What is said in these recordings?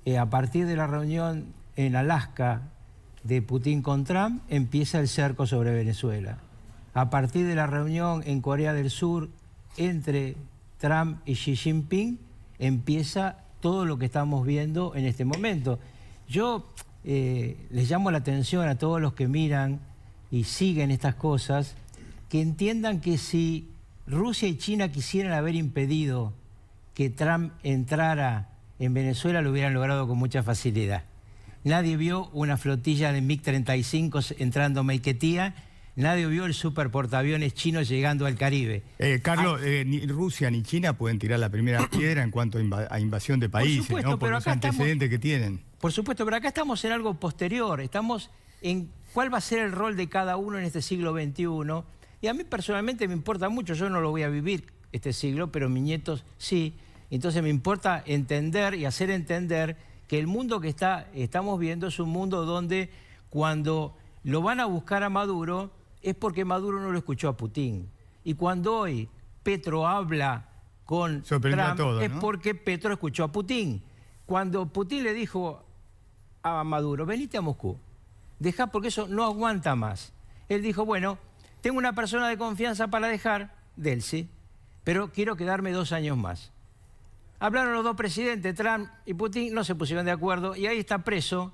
a partir de la reunión en Alaska de Putin con Trump, empieza el cerco sobre Venezuela. A partir de la reunión en Corea del Sur entre Trump y Xi Jinping, empieza todo lo que estamos viendo en este momento. Yo les llamo la atención a todos los que miran y siguen estas cosas, que entiendan que si Rusia y China quisieran haber impedido que Trump entrara en Venezuela, lo hubieran logrado con mucha facilidad. Nadie vio una flotilla de MiG-35 entrando a Maiquetía, nadie vio el superportaaviones chino llegando al Caribe. Carlos, ni Rusia ni China pueden tirar la primera piedra en cuanto a invasión de países, supuesto, ¿no? Por los antecedentes que tienen. Por supuesto, pero acá estamos en algo posterior, estamos en cuál va a ser el rol de cada uno en este siglo XXI. Y a mí personalmente me importa mucho, yo no lo voy a vivir este siglo, pero mis nietos sí. Entonces me importa entender y hacer entender que el mundo que estamos viendo es un mundo donde cuando lo van a buscar a Maduro es porque Maduro no lo escuchó a Putin. Y cuando hoy Petro habla con Trump todo, ¿no? Es porque Petro escuchó a Putin. Cuando Putin le dijo a Maduro, venite a Moscú, dejá porque eso no aguanta más. Él dijo, bueno, tengo una persona de confianza para dejar, Delcy, pero quiero quedarme 2 años más. Hablaron los dos presidentes, Trump y Putin, no se pusieron de acuerdo y ahí está preso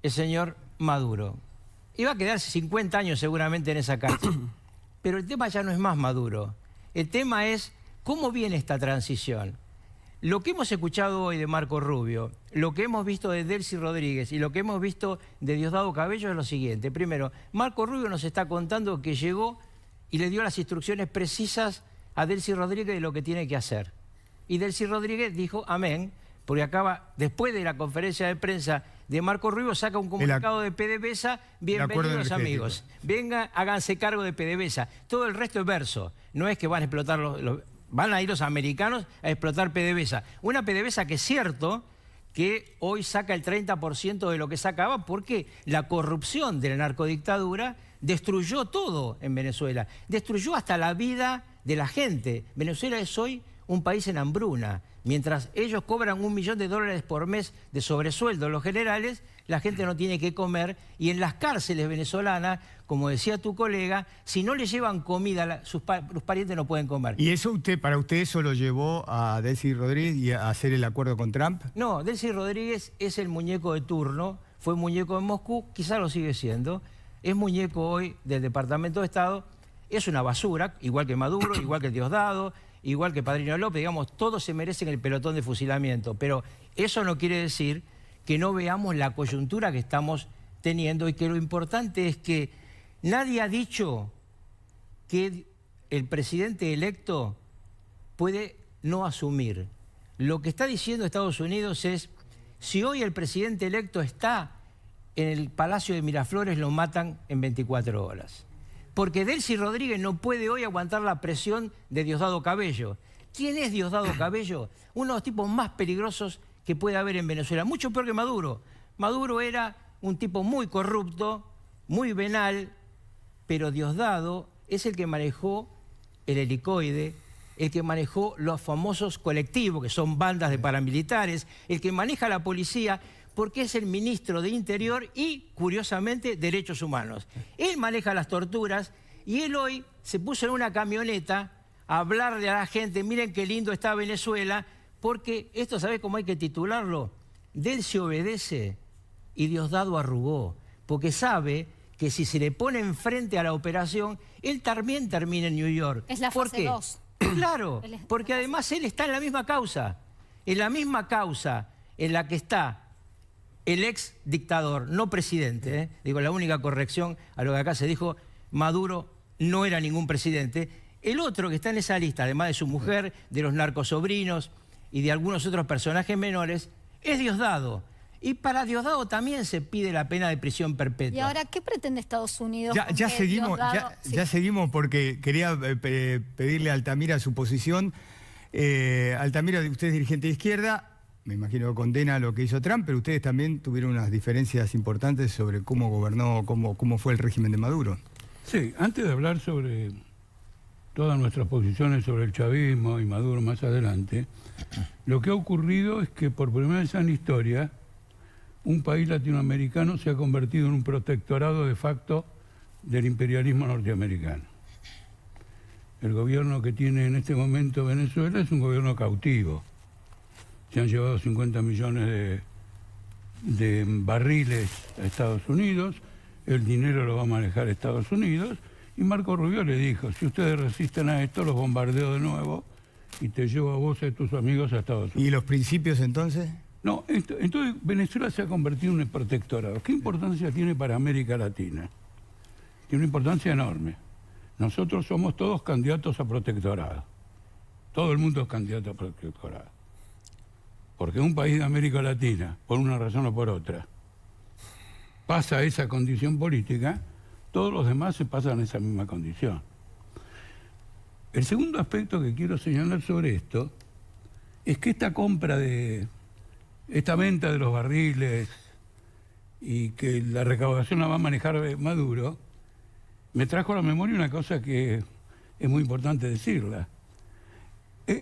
el señor Maduro. Iba a quedarse 50 años seguramente en esa cárcel. Pero el tema ya no es más Maduro. El tema es cómo viene esta transición. Lo que hemos escuchado hoy de Marco Rubio, lo que hemos visto de Delcy Rodríguez y lo que hemos visto de Diosdado Cabello es lo siguiente. Primero, Marco Rubio nos está contando que llegó y le dio las instrucciones precisas a Delcy Rodríguez de lo que tiene que hacer. Y Delcy Rodríguez dijo amén, porque acaba, después de la conferencia de prensa de Marco Rubio, saca un comunicado de PDVSA, bienvenidos amigos, vengan, háganse cargo de PDVSA. Todo el resto es verso, no es que van a explotar van a ir los americanos a explotar PDVSA. Una PDVSA que es cierto que hoy saca el 30% de lo que sacaba porque la corrupción de la narcodictadura destruyó todo en Venezuela, destruyó hasta la vida de la gente. Venezuela es hoy un país en hambruna. Mientras ellos cobran $1 millón por mes de sobresueldo, los generales, la gente no tiene que comer. Y en las cárceles venezolanas, como decía tu colega, si no le llevan comida, los parientes no pueden comer. ¿Y eso para usted eso lo llevó a Delcy Rodríguez y a hacer el acuerdo con Trump? No, Delcy Rodríguez es el muñeco de turno, fue muñeco en Moscú, quizá lo sigue siendo, es muñeco hoy del Departamento de Estado, es una basura, igual que Maduro, igual que Diosdado, igual que Padrino López, digamos, todos se merecen el pelotón de fusilamiento, pero eso no quiere decir que no veamos la coyuntura que estamos teniendo y que lo importante es que nadie ha dicho que el presidente electo puede no asumir. Lo que está diciendo Estados Unidos es, si hoy el presidente electo está en el Palacio de Miraflores, lo matan en 24 horas. Porque Delcy Rodríguez no puede hoy aguantar la presión de Diosdado Cabello. ¿Quién es Diosdado Cabello? Uno de los tipos más peligrosos que puede haber en Venezuela. Mucho peor que Maduro. Maduro era un tipo muy corrupto, muy venal, pero Diosdado es el que manejó el helicoide, el que manejó los famosos colectivos, que son bandas de paramilitares, el que maneja la policía, porque es el ministro de Interior y, curiosamente, Derechos Humanos. Él maneja las torturas y él hoy se puso en una camioneta a hablarle a la gente, miren qué lindo está Venezuela, porque esto, ¿sabés cómo hay que titularlo? Delcy obedece y Diosdado arrugó, porque sabe que si se le pone enfrente a la operación, él también termina en New York. Es la fase 2. Claro, porque además él está en la misma causa en la que está el ex dictador, no presidente, ¿eh? Digo, la única corrección a lo que acá se dijo, Maduro no era ningún presidente. El otro que está en esa lista, además de su mujer, de los narcosobrinos y de algunos otros personajes menores, es Diosdado. Y para Diosdado también se pide la pena de prisión perpetua. ¿Y ahora qué pretende Estados Unidos? Ya seguimos, ya seguimos porque quería pedirle a Altamira su posición. Altamira, usted es dirigente de izquierda. Me imagino que condena lo que hizo Trump, pero ustedes también tuvieron unas diferencias importantes sobre cómo gobernó, cómo fue el régimen de Maduro. Sí, antes de hablar sobre todas nuestras posiciones sobre el chavismo y Maduro más adelante, lo que ha ocurrido es que por primera vez en la historia un país latinoamericano se ha convertido en un protectorado de facto del imperialismo norteamericano. El gobierno que tiene en este momento Venezuela es un gobierno cautivo. Se han llevado 50 millones de barriles a Estados Unidos, el dinero lo va a manejar Estados Unidos, y Marco Rubio le dijo, si ustedes resisten a esto, los bombardeo de nuevo y te llevo a vos y a tus amigos a Estados Unidos. ¿Y los principios entonces? No, entonces Venezuela se ha convertido en un protectorado. ¿Qué importancia tiene para América Latina? Tiene una importancia enorme. Nosotros somos todos candidatos a protectorado. Todo el mundo es candidato a protectorado. Porque un país de América Latina, por una razón o por otra, pasa a esa condición política, todos los demás se pasan a esa misma condición. El segundo aspecto que quiero señalar sobre esto es que esta venta de los barriles y que la recaudación la va a manejar Maduro, me trajo a la memoria una cosa que es muy importante decirla.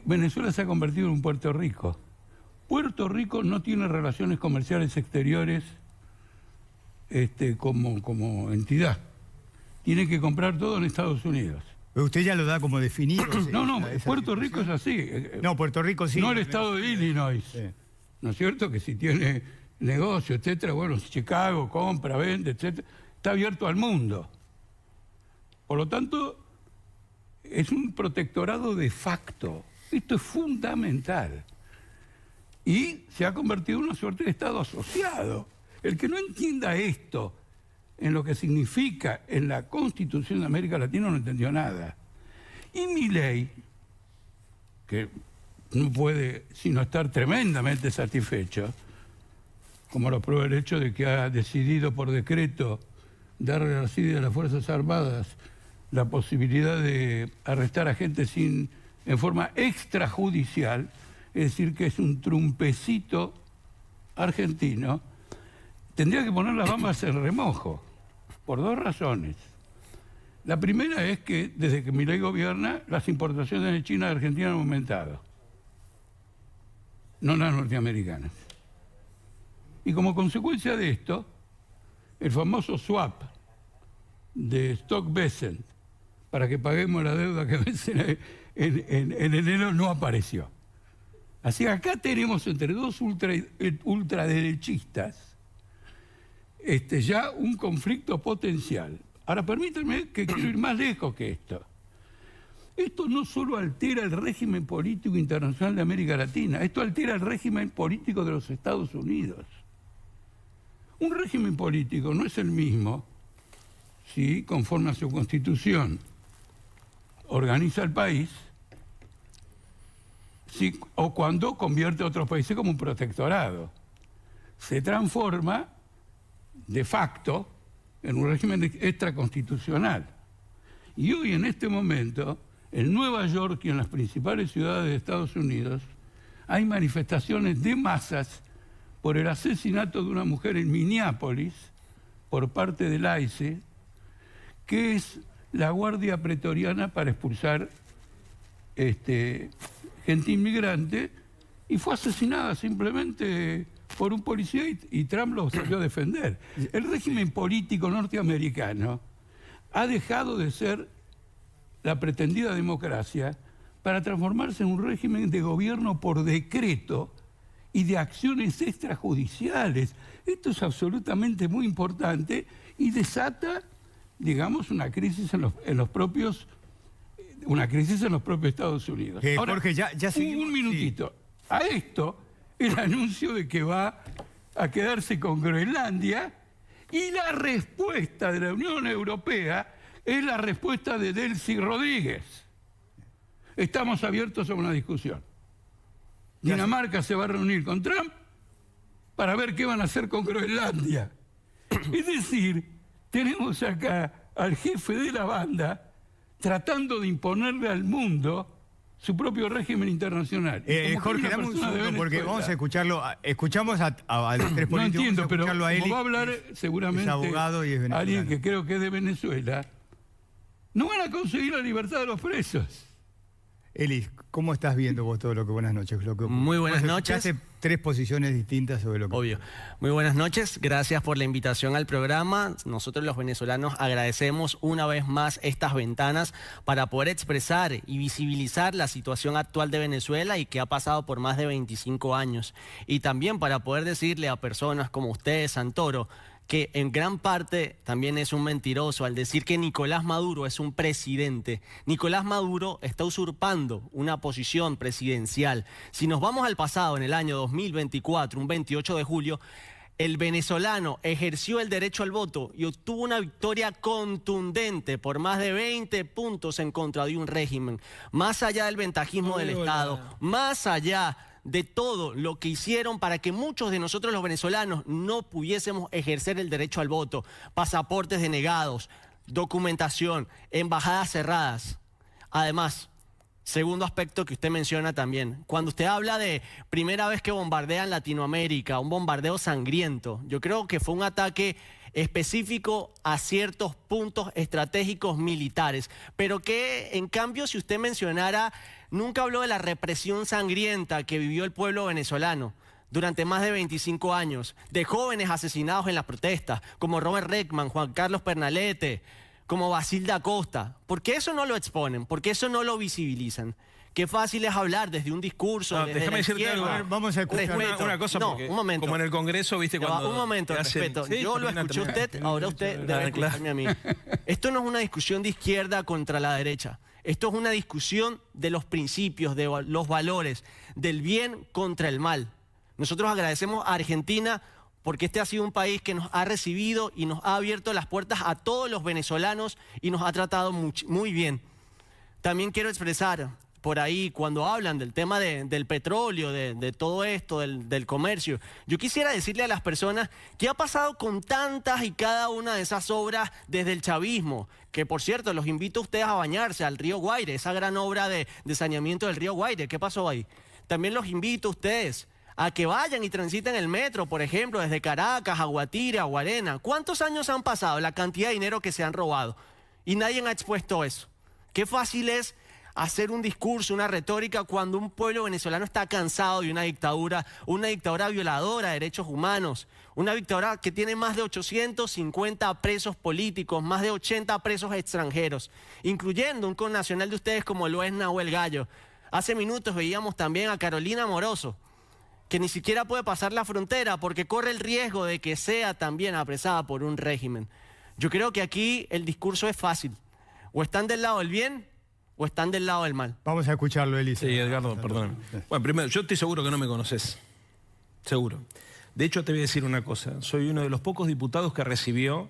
Venezuela se ha convertido en un Puerto Rico. Puerto Rico no tiene relaciones comerciales exteriores como entidad. Tiene que comprar todo en Estados Unidos. Pero usted ya lo da como definido. No, Puerto Rico es así. No, Puerto Rico sí. No el estado de Illinois. Sí. ¿No es cierto? Que si tiene negocio, etcétera, bueno, si Chicago compra, vende, etcétera, está abierto al mundo. Por lo tanto, es un protectorado de facto. Esto es fundamental. Y se ha convertido en una suerte de Estado asociado. El que no entienda esto en lo que significa en la Constitución de América Latina no entendió nada. Y Milei, que no puede sino estar tremendamente satisfecho, como lo prueba el hecho de que ha decidido por decreto darle a la CIDE de las Fuerzas Armadas la posibilidad de arrestar a gente en forma extrajudicial, es decir, que es un trumpecito argentino, tendría que poner las bambas en remojo, por dos razones. La primera es que desde que Milei gobierna, las importaciones de China y Argentina han aumentado, no las norteamericanas. Y como consecuencia de esto, el famoso swap de Stock-Besant para que paguemos la deuda que vence en enero no apareció. Así que acá tenemos entre dos ultraderechistas ya un conflicto potencial. Ahora permítanme que quiero ir más lejos que esto. Esto no solo altera el régimen político internacional de América Latina, esto altera el régimen político de los Estados Unidos. Un régimen político no es el mismo si, conforme a su constitución, organiza el país, o cuando convierte a otros países como un protectorado. Se transforma de facto en un régimen extraconstitucional. Y hoy, en este momento, en Nueva York y en las principales ciudades de Estados Unidos, hay manifestaciones de masas por el asesinato de una mujer en Minneapolis por parte del ICE, que es la guardia pretoriana para expulsar gente inmigrante, y fue asesinada simplemente por un policía y Trump lo salió a defender. El régimen político norteamericano ha dejado de ser la pretendida democracia para transformarse en un régimen de gobierno por decreto y de acciones extrajudiciales. Esto es absolutamente muy importante y desata, digamos, una crisis en los propios Estados Unidos. Ahora, Jorge, ya seguimos. Un minutito. Sí. A esto, el anuncio de que va a quedarse con Groenlandia, y la respuesta de la Unión Europea es la respuesta de Delcy Rodríguez. Estamos abiertos a una discusión. Dinamarca se va a reunir con Trump para ver qué van a hacer con Groenlandia. Es decir, tenemos acá al jefe de la banda tratando de imponerle al mundo su propio régimen internacional. Jorge, dame un segundo porque vamos a escucharlo. Escuchamos a los tres políticos. No entiendo, pero como va a hablar seguramente es abogado y es alguien que creo que es de Venezuela. no van a conseguir la libertad de los presos. Elis, ¿cómo estás viendo vos todo lo que... Buenas noches. Muy buenas noches. Hace 3 posiciones distintas sobre lo que... Obvio. Muy buenas noches. Gracias por la invitación al programa. Nosotros los venezolanos agradecemos una vez más estas ventanas para poder expresar y visibilizar la situación actual de Venezuela y que ha pasado por más de 25 años. Y también para poder decirle a personas como usted, Santoro, que en gran parte también es un mentiroso al decir que Nicolás Maduro es un presidente. Nicolás Maduro está usurpando una posición presidencial. Si nos vamos al pasado, en el año 2024, un 28 de julio, el venezolano ejerció el derecho al voto y obtuvo una victoria contundente por más de 20 puntos en contra de un régimen. Más allá del ventajismo del Estado, más allá de todo lo que hicieron para que muchos de nosotros los venezolanos no pudiésemos ejercer el derecho al voto, pasaportes denegados, documentación, embajadas cerradas. Además, segundo aspecto que usted menciona también, cuando usted habla de primera vez que bombardean Latinoamérica, un bombardeo sangriento, yo creo que fue un ataque específico a ciertos puntos estratégicos militares, pero que en cambio si usted mencionara, nunca habló de la represión sangrienta que vivió el pueblo venezolano durante más de 25 años, de jóvenes asesinados en las protestas, como Robert Reckman, Juan Carlos Pernalete, como Basilda Acosta. ¿Por qué eso no lo exponen? ¿Por qué eso no lo visibilizan? Qué fácil es hablar desde un discurso, desde déjame la decirte algo. izquierda. Vamos a escuchar Una cosa, No, porque un momento. como en el Congreso, viste, cuando... Un momento, respeto. Sí, yo lo escuché a usted, ahora usted debe escucharme a mí. Esto no es una discusión de izquierda contra la derecha. Esto es una discusión de los principios, de los valores, del bien contra el mal. Nosotros agradecemos a Argentina porque este ha sido un país que nos ha recibido y nos ha abierto las puertas a todos los venezolanos y nos ha tratado muy bien. También quiero expresar por ahí, cuando hablan del tema del petróleo, de todo esto, del comercio, yo quisiera decirle a las personas qué ha pasado con tantas y cada una de esas obras desde el chavismo, que por cierto, los invito a ustedes a bañarse al río Guaire, esa gran obra de saneamiento del río Guaire. ¿Qué pasó ahí? También los invito a ustedes a que vayan y transiten el metro, por ejemplo, desde Caracas a Guatire, a Guarena. ¿Cuántos años han pasado? La cantidad de dinero que se han robado. Y nadie ha expuesto eso. Qué fácil es hacer un discurso, una retórica, cuando un pueblo venezolano está cansado de una dictadura violadora de derechos humanos, una dictadura que tiene más de 850 presos políticos, más de 80 presos extranjeros, incluyendo un connacional de ustedes como lo es Nahuel Gallo. Hace minutos veíamos también a Carolina Moroso, que ni siquiera puede pasar la frontera porque corre el riesgo de que sea también apresada por un régimen. Yo creo que aquí el discurso es fácil. O están del lado del bien o están del lado del mal. Vamos a escucharlo, Elisa. Sí, Edgardo, perdón. Bueno, primero, yo estoy seguro que no me conoces. Seguro. De hecho, te voy a decir una cosa. Soy uno de los pocos diputados que recibió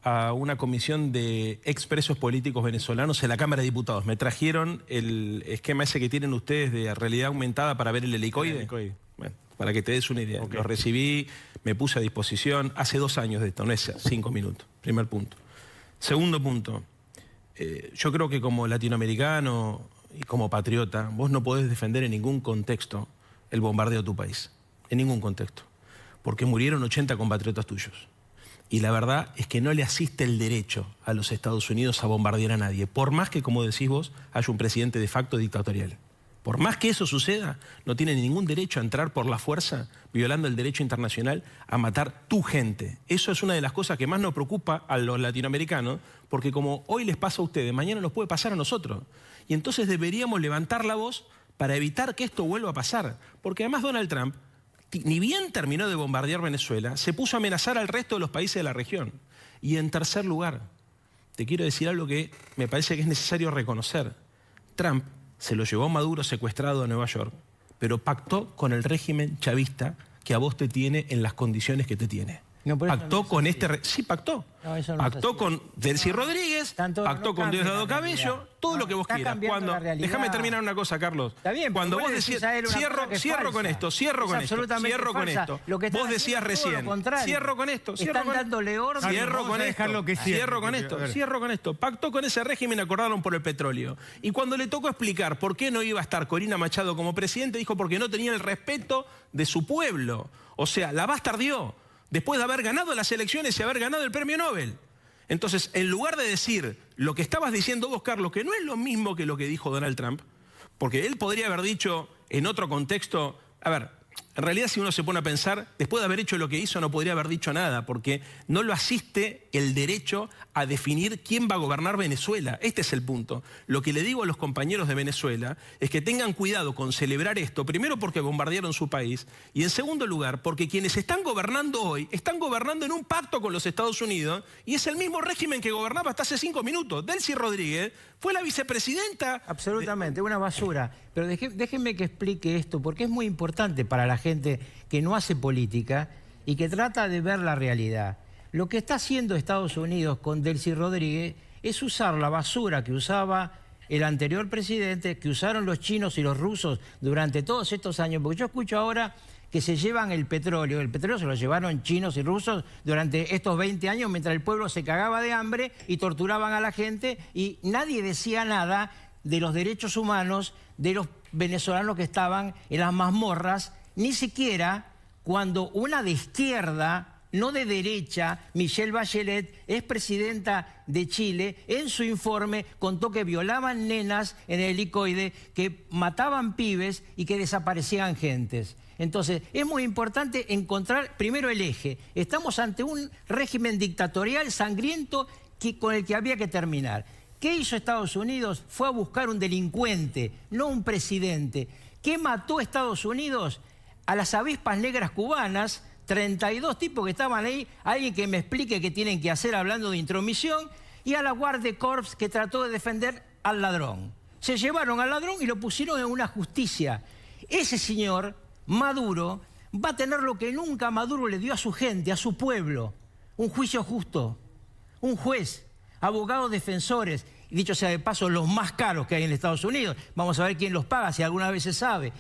a una comisión de expresos políticos venezolanos en la Cámara de Diputados. Me trajeron el esquema ese que tienen ustedes de realidad aumentada para ver el helicoide. Bueno, para que te des una idea. Lo recibí, me puse a disposición hace 2 años de esto, no es 5 minutos. Primer punto. Segundo punto. Yo creo que como latinoamericano y como patriota, vos no podés defender en ningún contexto el bombardeo de tu país. En ningún contexto. Porque murieron 80 compatriotas tuyos. Y la verdad es que no le asiste el derecho a los Estados Unidos a bombardear a nadie. Por más que, como decís vos, haya un presidente de facto dictatorial. Por más que eso suceda, no tiene ningún derecho a entrar por la fuerza, violando el derecho internacional, a matar tu gente. Eso es una de las cosas que más nos preocupa a los latinoamericanos, porque como hoy les pasa a ustedes, mañana nos puede pasar a nosotros. Y entonces deberíamos levantar la voz para evitar que esto vuelva a pasar. Porque además Donald Trump, ni bien terminó de bombardear Venezuela, se puso a amenazar al resto de los países de la región. Y en tercer lugar, te quiero decir algo que me parece que es necesario reconocer. Trump se lo llevó Maduro secuestrado a Nueva York, pero pactó con el régimen chavista que a vos te tiene en las condiciones que te tiene. No, pactó no con este... Sí, pactó. No, eso no pactó con Delcy Rodríguez, pactó con Diosdado Cabello, todo lo que vos quieras. Déjame terminar una cosa, Carlos. Está bien, cuando vos decías... Cierro con esto. Vos decías recién... Cierro con esto. Pactó con ese régimen, acordaron por el petróleo. Y cuando le tocó explicar por qué no iba a estar Corina Machado como presidente, dijo porque no tenía el respeto de su pueblo. O sea, la bastardió. Después de haber ganado las elecciones y haber ganado el premio Nobel. Entonces, en lugar de decir lo que estabas diciendo vos, Carlos, que no es lo mismo que lo que dijo Donald Trump, porque él podría haber dicho en otro contexto, a ver, en realidad si uno se pone a pensar, después de haber hecho lo que hizo no podría haber dicho nada, porque no lo asiste el derecho a definir quién va a gobernar Venezuela. Este es el punto. Lo que le digo a los compañeros de Venezuela es que tengan cuidado con celebrar esto, primero porque bombardearon su país, y en segundo lugar porque quienes están gobernando hoy, están gobernando en un pacto con los Estados Unidos, y es el mismo régimen que gobernaba hasta hace 5 minutos. Delcy Rodríguez fue la vicepresidenta. Absolutamente, una basura. Pero déjenme que explique esto, porque es muy importante para la gente que no hace política y que trata de ver la realidad. Lo que está haciendo Estados Unidos con Delcy Rodríguez es usar la basura que usaba el anterior presidente, que usaron los chinos y los rusos durante todos estos años, porque yo escucho ahora que se llevan el petróleo se lo llevaron chinos y rusos durante estos 20 años mientras el pueblo se cagaba de hambre y torturaban a la gente y nadie decía nada de los derechos humanos de los venezolanos que estaban en las mazmorras, ni siquiera cuando una de izquierda, no de derecha, Michelle Bachelet, es presidenta de Chile, en su informe contó que violaban nenas en el helicoide, que mataban pibes y que desaparecían gentes. Entonces, es muy importante encontrar primero el eje. Estamos ante un régimen dictatorial sangriento con el que había que terminar. ¿Qué hizo Estados Unidos? Fue a buscar un delincuente, no un presidente. ¿Qué mató Estados Unidos? A las avispas negras cubanas, 32 tipos que estaban ahí, alguien que me explique qué tienen que hacer hablando de intromisión, y a la Guardia Corps que trató de defender al ladrón. Se llevaron al ladrón y lo pusieron en una justicia. Ese señor, Maduro, va a tener lo que nunca Maduro le dio a su gente, a su pueblo, un juicio justo, un juez, abogados defensores, y dicho sea de paso, los más caros que hay en Estados Unidos. Vamos a ver quién los paga, si alguna vez se sabe.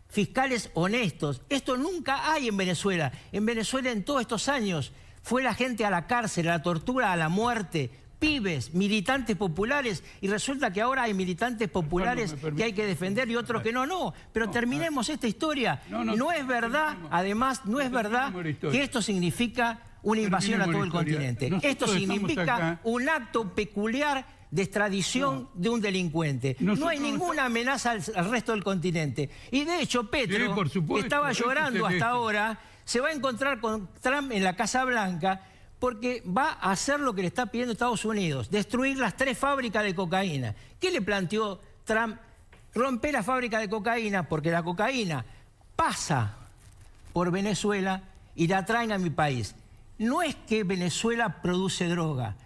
Fiscales honestos. Esto nunca hay en Venezuela. En Venezuela en todos estos años fue la gente a la cárcel, a la tortura, a la muerte, pibes, militantes populares, y resulta que ahora hay militantes populares que hay que defender y otros que no. No, pero terminemos esta historia. No es verdad, además, no es verdad que esto significa una invasión a todo el continente. Esto significa un acto peculiar de extradición de un delincuente. No hay ninguna amenaza al resto del continente. Y de hecho, Petro, que estaba llorando hasta ahora, se va a encontrar con Trump en la Casa Blanca porque va a hacer lo que le está pidiendo Estados Unidos, destruir las 3 fábricas de cocaína. ¿Qué le planteó Trump? Romper la fábrica de cocaína, porque la cocaína pasa por Venezuela y la traen a mi país. No es que Venezuela produce droga.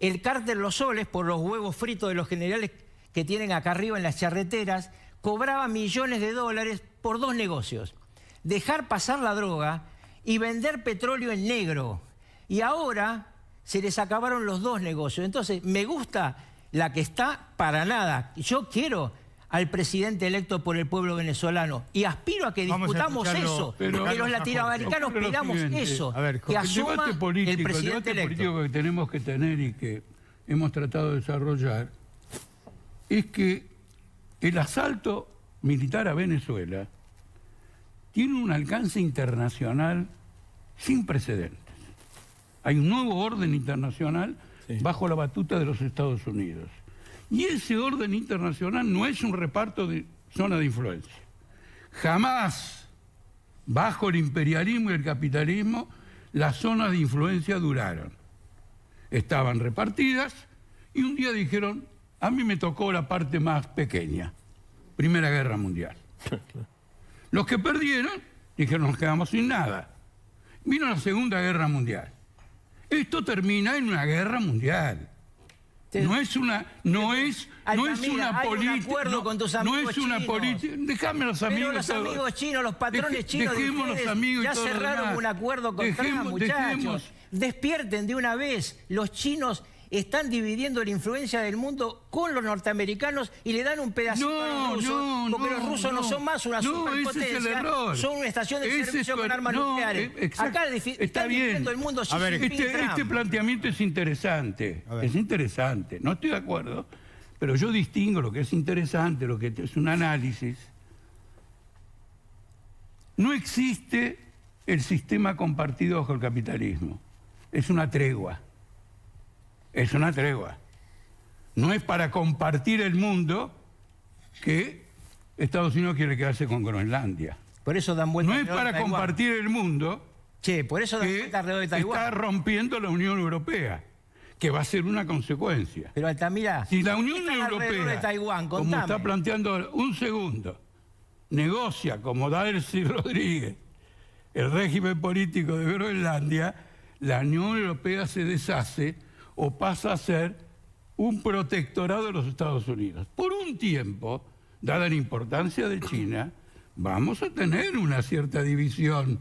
El cártel Los Soles, por los huevos fritos de los generales que tienen acá arriba en las charreteras, cobraba millones de dólares por 2 negocios. Dejar pasar la droga y vender petróleo en negro. Y ahora se les acabaron los 2 negocios. Entonces, me gusta la que está para nada. Yo quiero al presidente electo por el pueblo venezolano y aspiro a que discutamos eso, que los latinoamericanos pidamos eso, que asuma el presidente electo. El debate político que tenemos que tener y que hemos tratado de desarrollar es que el asalto militar a Venezuela tiene un alcance internacional sin precedentes. Hay un nuevo orden internacional bajo la batuta de los Estados Unidos. Y ese orden internacional no es un reparto de zona de influencia. Jamás, bajo el imperialismo y el capitalismo, las zonas de influencia duraron. Estaban repartidas y un día dijeron, a mí me tocó la parte más pequeña, Primera Guerra Mundial. Los que perdieron dijeron, nos quedamos sin nada. Vino la Segunda Guerra Mundial. Esto termina en una guerra mundial. No es una política. Déjame los amigos. Pero los amigos chinos, los patrones chinos de ustedes, ya cerraron un acuerdo con Trump, muchachos. Despierten de una vez. Los chinos están dividiendo la influencia del mundo con los norteamericanos y le dan un pedacito a los rusos, porque los rusos no son más una superpotencia, son una estación de servicio con armas nucleares. Acá están dividiendo el mundo. Este planteamiento es interesante, no estoy de acuerdo, pero yo distingo lo que es interesante, lo que es un análisis. No existe el sistema compartido bajo el capitalismo, es una tregua. Es una tregua. No es para compartir el mundo que Estados Unidos quiere quedarse con Groenlandia. Por eso dan vuelta No es alrededor de para Taiwán. compartir el mundo Che, por eso dan que vuelta alrededor de Taiwán. está rompiendo la Unión Europea, que va a ser una consecuencia. Pero Altamira, Si la ¿por qué Unión están alrededor Europea, de Taiwán? como Contame. está planteando, un segundo, negocia como Delcy Rodríguez el régimen político de Groenlandia, la Unión Europea se deshace o pasa a ser un protectorado de los Estados Unidos. Por un tiempo, dada la importancia de China, vamos a tener una cierta división,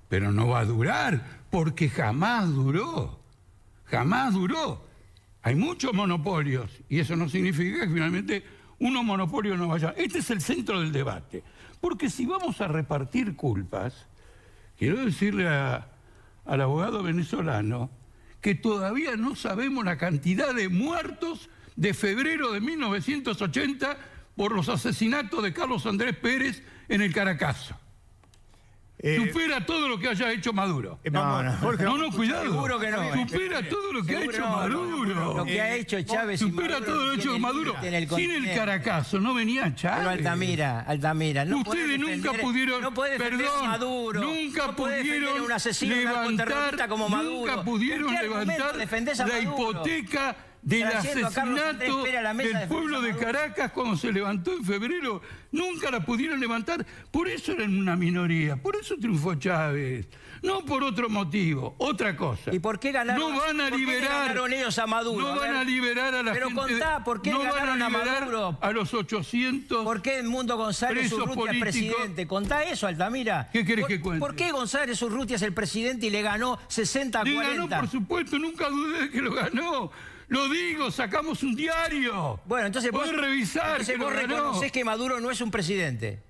pero no va a durar, porque jamás duró. Jamás duró. Hay muchos monopolios y eso no significa que finalmente unos monopolios no vayan. Este es el centro del debate. Porque si vamos a repartir culpas, quiero decirle al abogado venezolano que todavía no sabemos la cantidad de muertos de febrero de 1980 por los asesinatos de Carlos Andrés Pérez en el Caracazo. Supera todo lo que haya hecho Maduro. Jorge, No, cuidado. Seguro que no. Supera todo lo que ha Seguro hecho no. Maduro. Lo que ha hecho Chávez y Supera Maduro todo lo que ha hecho tiene Maduro. límite en el Sin el continente. Caracazo no venía Chávez. Pero Altamira, no podés Ustedes nunca defender- pudieron, no podés defender a perdón, Maduro, nunca no podés defender pudieron a un asesino narcoterrorista levantar, como Maduro. nunca pudieron ¿Con qué argumento levantar defendés a la Maduro? hipoteca del Trayendo a Carlos Andrés asesinato Pérez a la mesa del de pueblo de defensa a Maduro. Caracas cuando se levantó en febrero. Nunca la pudieron levantar. Por eso eran una minoría. Por eso triunfó Chávez. No por otro motivo. Otra cosa. ¿Y por qué ganaron, No van a por qué le liberar. ganaron ellos a Maduro? No A ver, van a liberar a la pero gente. contá, ¿por qué no van ganaron a a liberar Maduro? a los 800. ¿Por qué Edmundo González presos Urrutia es políticos. presidente? Contá eso, Altamira. ¿Qué querés que cuente? ¿Por qué González Urrutia es el presidente y le ganó 60 a Le 40? ganó, por supuesto, nunca dudé de que lo ganó. Lo digo, sacamos un diario. Bueno, entonces podés revisar entonces que vos lo ganó. reconocés que Maduro no es un presidente.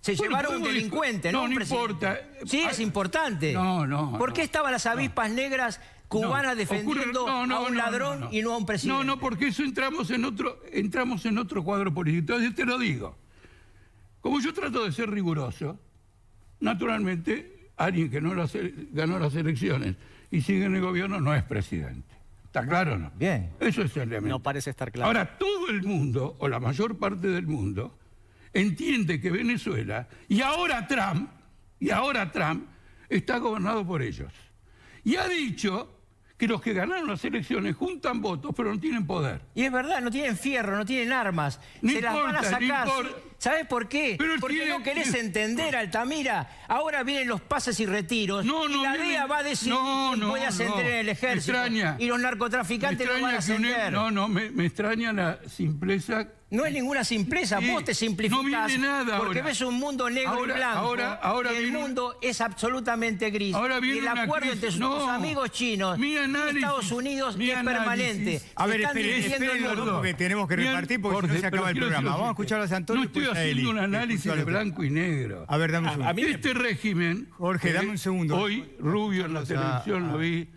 Se Bueno, llevaron un podemos delincuente, no, no un no presidente. importa. Sí, es importante. No. ¿Por qué estaban las avispas negras cubanas defendiendo a un ladrón y no a un presidente? No, porque eso entramos en otro cuadro político. Entonces te lo digo. Como yo trato de ser riguroso, naturalmente, alguien que ganó las elecciones y sigue en el gobierno no es presidente. ¿Está claro o no? Bien. Eso es el elemento. No parece estar claro. Ahora, todo el mundo, o la mayor parte del mundo, entiende que Venezuela, y ahora Trump, está gobernado por ellos. Y ha dicho que los que ganaron las elecciones juntan votos, pero no tienen poder. Y es verdad, no tienen fierro, no tienen armas. No Se las van a importa, no sacar. importa. ¿Sabes por qué? Pero Porque tiene- no querés entender, Altamira. Ahora vienen los pases y retiros. y la viene- DEA va a decidir quién puede ascender en el ejército. Me extraña. Y los Me narcotraficantes no van a extraña que ascender. me extraña la simpleza. No es ninguna simpleza, Sí, vos te simplificás. no viene nada porque ahora. ves un mundo negro Ahora- y blanco. ahora y el viene- mundo es absolutamente gris. Ahora viene y el una acuerdo crisis. entre sus amigos chinos Mi y análisis, Estados Unidos mi es permanente. análisis. A Se ver, están esperen, dividiendo el los mundo. dos, porque tenemos que Bien, repartir porque si no Jorge, se pero acaba el quiero programa. decir Vamos a escuchar a los Antonio. No estoy haciendo un análisis de blanco y negro. A ver, dame un segundo. Este régimen... Jorge, dame un segundo. Hoy Rubio en la televisión lo vi.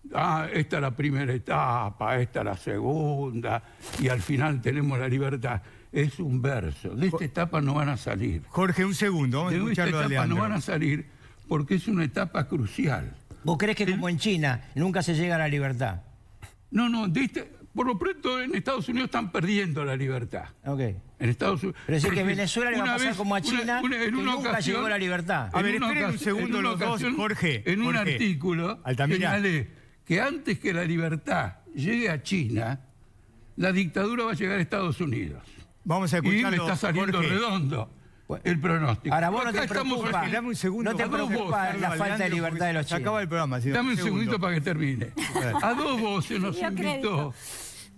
Esta es la primera etapa, esta es la segunda, y al final tenemos la libertad. Es un verso. De esta etapa no van a salir. Jorge, un segundo. Vamos a De esta escucharlo a etapa no Leandro. van a salir porque es una etapa crucial. ¿Vos crees que como en China nunca se llega a la libertad? No, por lo pronto en Estados Unidos están perdiendo la libertad. Ok. En Estados Unidos. Pero decir que Porque Venezuela le va a una pasar vez- como a China, en que una nunca ocasión- llegó a la libertad. A ver, en una esperen un ocasión- segundo en una los dos, ocasión, Jorge, En un Jorge. artículo Altamira. señalé que antes que la libertad llegue a China, la dictadura va a llegar a Estados Unidos. Vamos a Y me escucharlo. está saliendo Jorge. redondo el pronóstico. Ahora vos no Acá te estamos preocupa. aquí. Dame un segundo. No te Vamos a preocupa escucharlo la a falta de Leandro, libertad de los porque chinos. Se acaba el programa. sí, Dame un segundo. segundito para que termine. A dos voces nos Dio invitó crédito.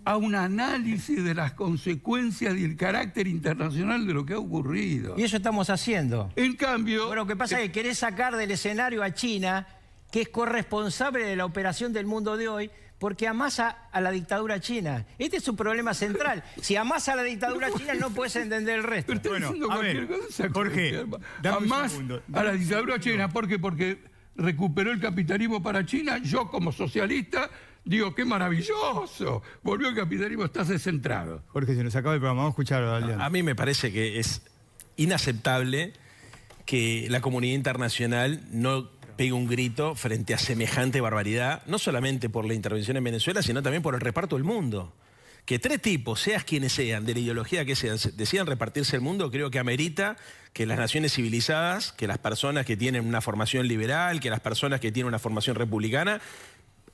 a un análisis de las consecuencias y el carácter internacional de lo que ha ocurrido. Y eso estamos haciendo. En cambio... Bueno, lo que pasa es que querés sacar del escenario a China, que es corresponsable de la operación del mundo de hoy, porque amasa a la dictadura china. Este es su problema central. Si amasa a la dictadura china, no puedes entender el resto. Pero está Bueno, diciendo a cualquier ver, cosa. Jorge, dame un Además, segundo, a dame la un dictadura segundo. china. ¿Por qué? Porque recuperó el capitalismo para China. Yo, como socialista, digo, qué maravilloso. Volvió el capitalismo, está descentrado. Jorge, se nos acaba el programa. Vamos a escucharlo a Leandro. A mí me parece que es inaceptable que la comunidad internacional no pegue un grito frente a semejante barbaridad, no solamente por la intervención en Venezuela, sino también por el reparto del mundo. Que 3 tipos, seas quienes sean, de la ideología que sean, decidan repartirse el mundo, creo que amerita que las naciones civilizadas, que las personas que tienen una formación liberal, que las personas que tienen una formación republicana,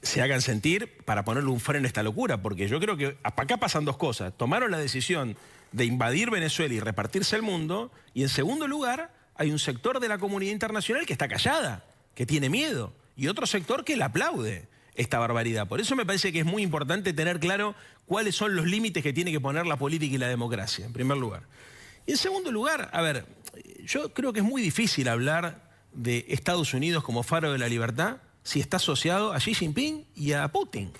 se hagan sentir para ponerle un freno a esta locura. Porque yo creo que acá pasan 2 cosas. Tomaron la decisión de invadir Venezuela y repartirse el mundo, y en segundo lugar, hay un sector de la comunidad internacional que está callada, que tiene miedo, y otro sector que le aplaude esta barbaridad. Por eso me parece que es muy importante tener claro cuáles son los límites que tiene que poner la política y la democracia, en primer lugar. Y en segundo lugar, a ver, yo creo que es muy difícil hablar de Estados Unidos como faro de la libertad si está asociado a Xi Jinping y a Putin.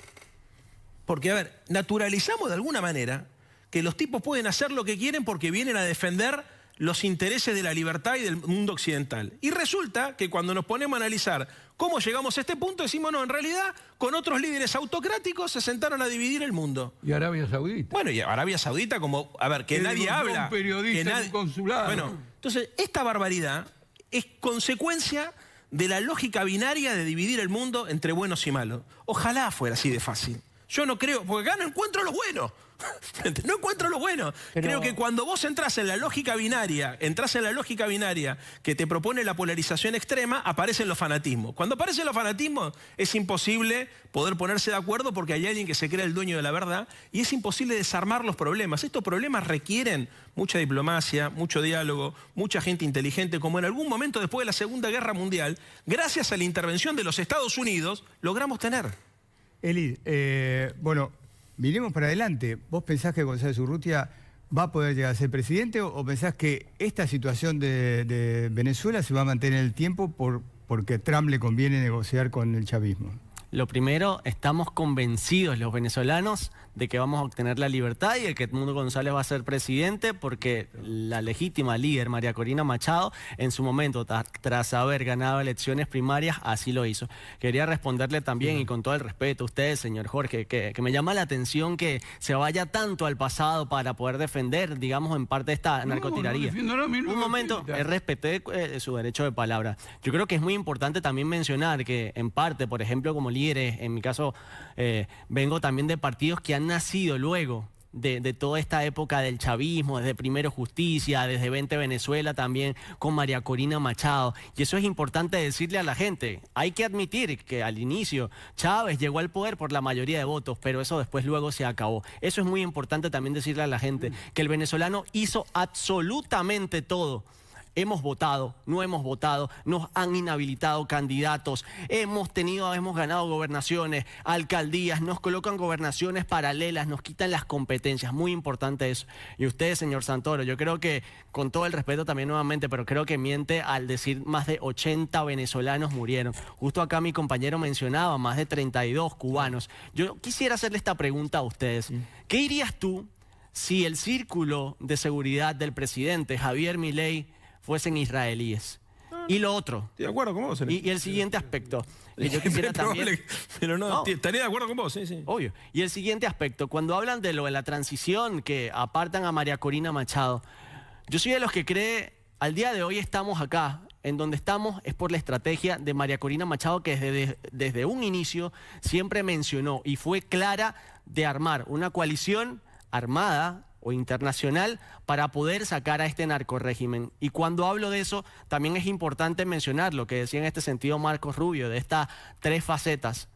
Porque, a ver, naturalizamos de alguna manera que los tipos pueden hacer lo que quieren porque vienen a defender los intereses de la libertad y del mundo occidental. Y resulta que cuando nos ponemos a analizar cómo llegamos a este punto, decimos, no, en realidad, con otros líderes autocráticos se sentaron a dividir el mundo. ¿Y Arabia Saudita? Bueno, y Arabia Saudita, como, a ver, que nadie habla. Un periodista en un consulado. Bueno, entonces, esta barbaridad es consecuencia de la lógica binaria de dividir el mundo entre buenos y malos. Ojalá fuera así de fácil. Yo no creo, porque acá no encuentro los buenos. No encuentro lo bueno. Pero... Creo que cuando vos entras en la lógica binaria que te propone la polarización extrema, aparecen los fanatismos. Cuando aparecen los fanatismos es imposible poder ponerse de acuerdo porque hay alguien que se cree el dueño de la verdad y es imposible desarmar los problemas. Estos problemas requieren mucha diplomacia, mucho diálogo, mucha gente inteligente, como en algún momento después de la Segunda Guerra Mundial, gracias a la intervención de los Estados Unidos, logramos tener. Eli, bueno, miremos para adelante. ¿Vos pensás que González Urrutia va a poder llegar a ser presidente o pensás que esta situación de Venezuela se va a mantener en el tiempo porque a Trump le conviene negociar con el chavismo? Lo primero, estamos convencidos los venezolanos de que vamos a obtener la libertad y de que Edmundo González va a ser presidente porque la legítima líder María Corina Machado en su momento, tras haber ganado elecciones primarias, así lo hizo. Quería responderle también y con todo el respeto a usted, señor Jorge, que me llama la atención que se vaya tanto al pasado para poder defender, digamos, en parte esta narcotiraría. Un momento, respeté su derecho de palabra. Yo creo que es muy importante también mencionar que en parte, por ejemplo, como líderes, en mi caso, vengo también de partidos que han nacido luego de toda esta época del chavismo, desde Primero Justicia, desde 20 Venezuela también con María Corina Machado. Y eso es importante decirle a la gente. Hay que admitir que al inicio Chávez llegó al poder por la mayoría de votos, pero eso después luego se acabó. Eso es muy importante también decirle a la gente, que el venezolano hizo absolutamente todo. Hemos votado, no hemos votado, nos han inhabilitado candidatos, hemos ganado gobernaciones, alcaldías, nos colocan gobernaciones paralelas, nos quitan las competencias, muy importante eso. Y usted, señor Santoro, yo creo que, con todo el respeto también nuevamente, pero creo que miente al decir más de 80 venezolanos murieron. Justo acá mi compañero mencionaba más de 32 cubanos. Yo quisiera hacerle esta pregunta a ustedes. ¿Qué dirías tú si el círculo de seguridad del presidente Javier Milei fuesen israelíes? Y lo otro. Estoy de acuerdo con vos. Y el siguiente aspecto. Que yo quisiera también... Pero no, estaría de acuerdo con vos, sí, sí. Obvio. Y el siguiente aspecto, cuando hablan de lo de la transición, que apartan a María Corina Machado, yo soy de los que cree, al día de hoy estamos acá, en donde estamos es por la estrategia de María Corina Machado, que desde un inicio siempre mencionó y fue clara de armar una coalición armada o internacional para poder sacar a este narcorrégimen. Y cuando hablo de eso, también es importante mencionar lo que decía en este sentido Marcos Rubio, de estas 3 facetas.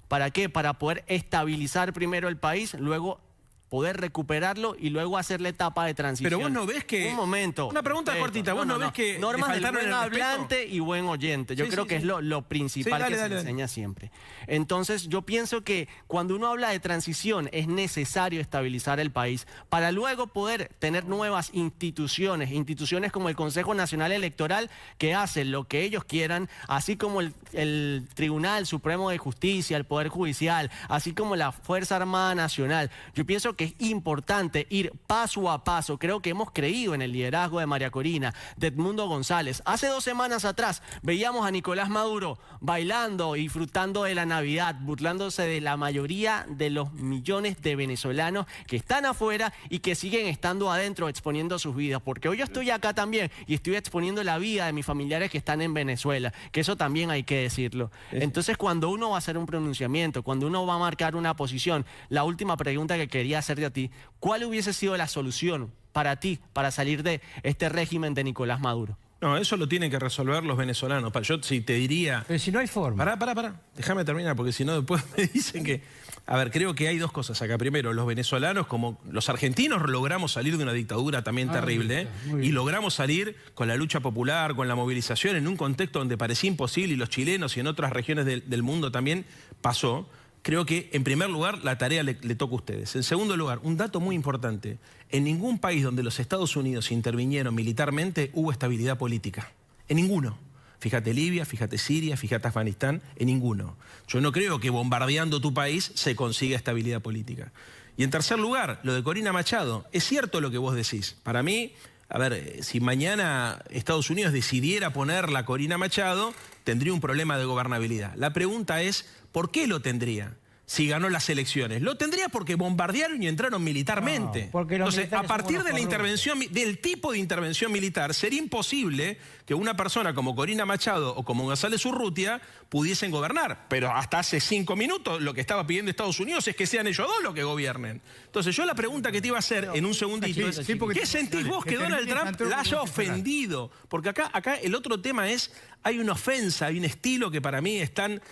¿Para qué? Para poder estabilizar primero el país, luego poder recuperarlo y luego hacer la etapa de transición. Pero vos no ves que... Un momento. Una pregunta cortita. ¿Vos no ves que normas del buen el hablante y buen oyente? Yo creo que es lo principal que se enseña siempre. Entonces, yo pienso que cuando uno habla de transición es necesario estabilizar el país para luego poder tener nuevas instituciones como el Consejo Nacional Electoral, que hacen lo que ellos quieran, así como el Tribunal Supremo de Justicia, el Poder Judicial, así como la Fuerza Armada Nacional. Yo pienso que que es importante ir paso a paso. Creo que hemos creído en el liderazgo de María Corina, de Edmundo González. Hace 2 semanas atrás veíamos a Nicolás Maduro bailando y disfrutando de la Navidad, burlándose de la mayoría de los millones de venezolanos que están afuera y que siguen estando adentro exponiendo sus vidas. Porque hoy yo estoy acá también y estoy exponiendo la vida de mis familiares que están en Venezuela, que eso también hay que decirlo. Entonces, cuando uno va a hacer un pronunciamiento, cuando uno va a marcar una posición, la última pregunta que quería hacerte a ti, ¿cuál hubiese sido la solución para ti, para salir de este régimen de Nicolás Maduro? No, eso lo tienen que resolver los venezolanos. Yo sí te diría... Pero si no hay forma. Pará. Déjame terminar, porque si no después me dicen que... A ver, creo que hay 2 cosas acá. Primero, los venezolanos, como los argentinos, logramos salir de una dictadura también terrible, y logramos salir con la lucha popular, con la movilización, en un contexto donde parecía imposible, y los chilenos y en otras regiones del mundo también pasó. Creo que, en primer lugar, la tarea le toca a ustedes. En segundo lugar, un dato muy importante. En ningún país donde los Estados Unidos intervinieron militarmente hubo estabilidad política. En ninguno. Fíjate Libia, fíjate Siria, fíjate Afganistán, en ninguno. Yo no creo que bombardeando tu país se consiga estabilidad política. Y en tercer lugar, lo de Corina Machado. Es cierto lo que vos decís. Para mí, a ver, si mañana Estados Unidos decidiera ponerla a Corina Machado, tendría un problema de gobernabilidad. La pregunta es, ¿por qué lo tendría? Si ganó las elecciones. Lo tendría porque bombardearon y entraron militarmente. No, porque entonces, a partir de la intervención, del tipo de intervención militar, sería imposible que una persona como Corina Machado o como González Urrutia pudiesen gobernar. Pero hasta hace 5 minutos lo que estaba pidiendo Estados Unidos es que sean ellos 2 los que gobiernen. Entonces, yo la pregunta que te iba a hacer en un segundito, ¿qué sentís vos que Donald Trump la haya ofendido? Porque acá el otro tema es, hay una ofensa, hay un estilo que para mí es tan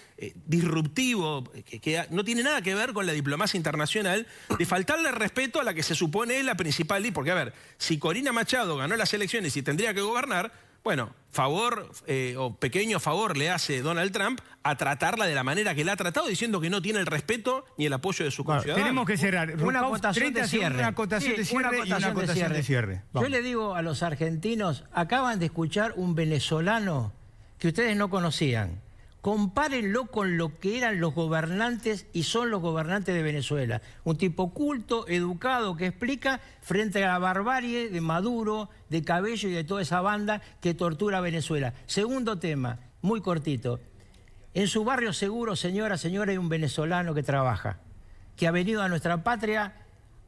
disruptivo, que no tiene nada que ver con la diplomacia internacional, de faltarle respeto a la que se supone es la principal. Porque, a ver, si Corina Machado ganó las elecciones y tendría que gobernar, bueno, favor o pequeño favor le hace Donald Trump a tratarla de la manera que la ha tratado, diciendo que no tiene el respeto ni el apoyo de sus conciudadanos. Tenemos que cerrar. Una acotación de cierre. Una acotación de cierre y una acotación de cierre. Yo le digo a los argentinos, acaban de escuchar un venezolano que ustedes no conocían. Compárenlo con lo que eran los gobernantes y son los gobernantes de Venezuela. Un tipo culto, educado, que explica frente a la barbarie de Maduro, de Cabello y de toda esa banda que tortura a Venezuela. Segundo tema, muy cortito. En su barrio seguro, señora, hay un venezolano que trabaja, que ha venido a nuestra patria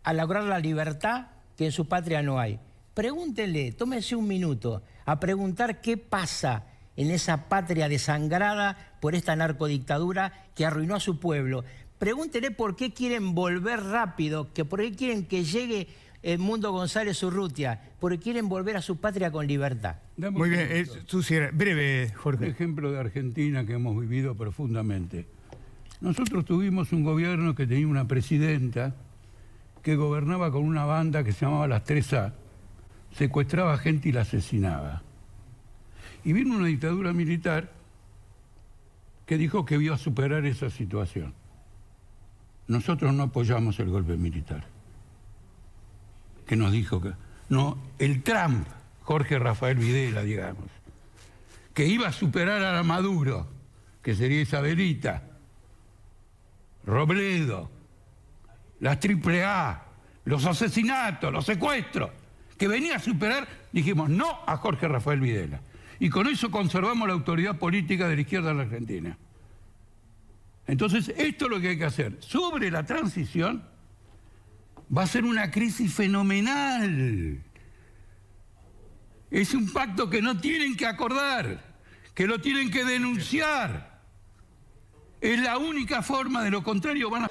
a lograr la libertad que en su patria no hay. Pregúntenle, tómense un minuto a preguntar qué pasa en esa patria desangrada por esta narcodictadura que arruinó a su pueblo. Pregúntenle por qué quieren volver rápido, por qué quieren que llegue Edmundo González Urrutia, porque quieren volver a su patria con libertad. Muy bien, breve, Jorge. Un ejemplo de Argentina que hemos vivido profundamente. Nosotros tuvimos un gobierno que tenía una presidenta que gobernaba con una banda que se llamaba las 3A, secuestraba gente y la asesinaba. Y vino una dictadura militar que dijo que iba a superar esa situación. Nosotros no apoyamos el golpe militar. Que nos dijo que... No, el Trump, Jorge Rafael Videla, digamos, que iba a superar a la Maduro, que sería Isabelita, Robledo, las AAA, los asesinatos, los secuestros, que venía a superar, dijimos no a Jorge Rafael Videla. Y con eso conservamos la autoridad política de la izquierda en la Argentina. Entonces, esto es lo que hay que hacer. Sobre la transición, va a ser una crisis fenomenal. Es un pacto que no tienen que acordar, que lo tienen que denunciar. Es la única forma, de lo contrario van a...